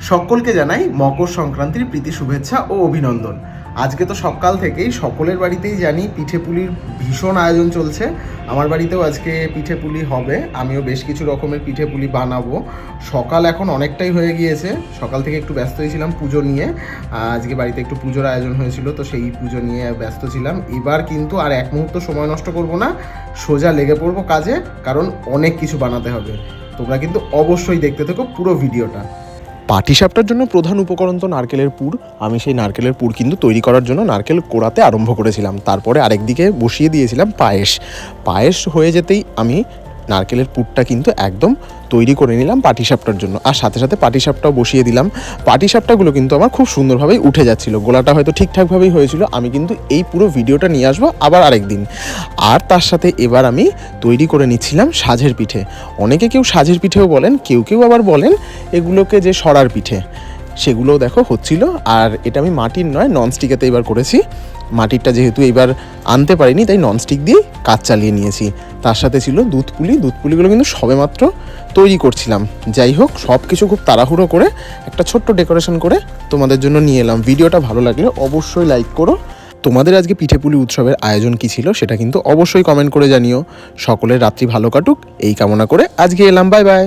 সকলকে জানাই মকর সংক্রান্তির প্রীতি শুভেচ্ছা ও অভিনন্দন। আজকে তো সকাল থেকেই সকলের বাড়িতেই জানি পিঠে পুলির ভীষণ আয়োজন চলছে। আমার বাড়িতেও আজকে পিঠে পুলি হবে, আমিও বেশ কিছু রকমের পিঠে পুলি বানাবো। সকাল এখন অনেকটাই হয়ে গিয়েছে, সকাল থেকে একটু ব্যস্ত হয়েছিলাম পুজো নিয়ে। আজকে বাড়িতে একটু পুজোর আয়োজন হয়েছিল, তো সেই পুজো নিয়ে ব্যস্ত ছিলাম। এবার কিন্তু আর এক মুহূর্ত সময় নষ্ট করব না, সোজা লেগে পড়বো কাজে, কারণ অনেক কিছু বানাতে হবে। তোমরা কিন্তু অবশ্যই দেখতে থেকো পুরো ভিডিওটা। পাটিসাপটার জন্য প্রধান উপকরণ তো নারকেলের পুর। আমি সেই নারকেলের পুর কিন্তু তৈরি করার জন্য নারকেল কোড়াতে আরম্ভ করেছিলাম। তারপরে আরেকদিকে বসিয়ে দিয়েছিলাম পায়েস হয়ে যেতেই আমি নারকেলের পুরটা কিন্তু একদম তৈরি করে নিলাম পাটিসাপটার জন্য। আর সাথে সাথে পাটিসাপটাও বসিয়ে দিলাম। পাটিসাপটাগুলো কিন্তু আমার খুব সুন্দরভাবেই উঠে যাচ্ছিল, গোলাটা হয়তো ঠিকঠাকভাবেই হয়েছিল। আমি কিন্তু এই পুরো ভিডিওটা নিয়ে আসবো আবার আরেকদিন। আর তার সাথে এবার আমি তৈরি করে নিচ্ছিলাম সাঝের পিঠে। অনেকে কেউ সাঝের পিঠেও বলেন, কেউ আবার বলেন এগুলোকে যে সরার পিঠে, সেগুলোও দেখো হচ্ছিল। আর এটা আমি মাটির নয়, ননস্টিকেতে এবার করেছি। মাটিরটা যেহেতু এবার আনতে পারিনি, তাই ননস্টিক দিয়েই কাজ চালিয়ে নিয়েছি। তার সাথে ছিল দুধপুলিগুলো কিন্তু সবেমাত্র তৈরি করছিলাম। যাই হোক, সব কিছু খুব তাড়াহুড়ো করে একটা ছোট্ট ডেকোরেশন করে তোমাদের জন্য নিয়ে এলাম। ভিডিওটা ভালো লাগলে অবশ্যই লাইক করো। তোমাদের আজকে পিঠেপুলি উৎসবের আয়োজন কী ছিল সেটা কিন্তু অবশ্যই কমেন্ট করে জানিও। সকলের রাত্রি ভালো কাটুক এই কামনা করে আজকে এলাম। Bye bye.